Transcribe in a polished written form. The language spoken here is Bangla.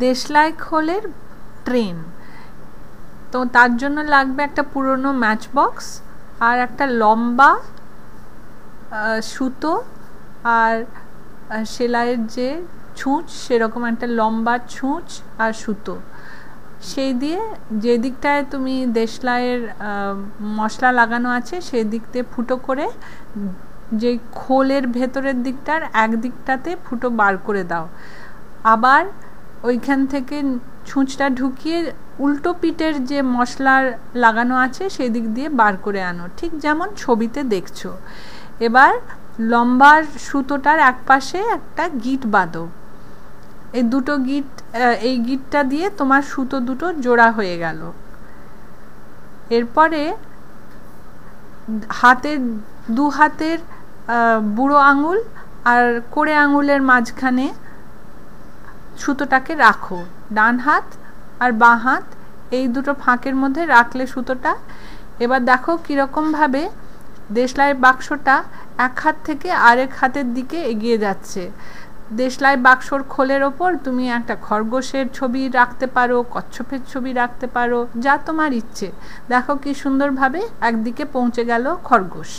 দেশলাই খোলের ট্রেন। তো তার জন্য লাগবে একটা পুরনো ম্যাচ বক্স আর একটা লম্বা সুতো আর সেলাইয়ের যে ছুঁচ সেরকম একটা লম্বা ছুঁচ আর সুতো। সেই দিয়ে যে দিকটায় তুমি দেশলাইয়ের মশলা লাগানো আছে সেই দিক দিয়ে ফুটো করে যে খোলের ভেতরের দিকটার এক দিকটাতে ফুটো বার করে দাও। আবার ওইখান থেকে ছুঁচটা ঢুকিয়ে উল্টো পিঠের যে মশলার লাগানো আছে সেই দিক দিয়ে বার করে আনো, ঠিক যেমন ছবিতে দেখছো। এবার লম্বা সুতোটার এক পাশে একটা গিট বাঁধো। এই দুটো গিট, এই গিটটা দিয়ে তোমার সুতো দুটো জোড়া হয়ে গেল। এরপরে হাতের দু হাতের বুড়ো আঙুল আর কোড়ে আঙুলের মাঝখানে সুতোটাকে রাখো। ডান হাত আর বাঁ হাত এই দুটো ফাঁকের মধ্যে রাখলে সুতোটা। এবার দেখো কীরকমভাবে দেশলাই বাক্সটা এক হাত থেকে আরেক হাতের দিকে এগিয়ে যাচ্ছে। দেশলাই বাক্সর খোলের ওপর তুমি একটা খরগোশের ছবি রাখতে পারো, কচ্ছপের ছবি রাখতে পারো, যা তোমার ইচ্ছে। দেখো কি সুন্দরভাবে একদিকে পৌঁছে গেল খরগোশ।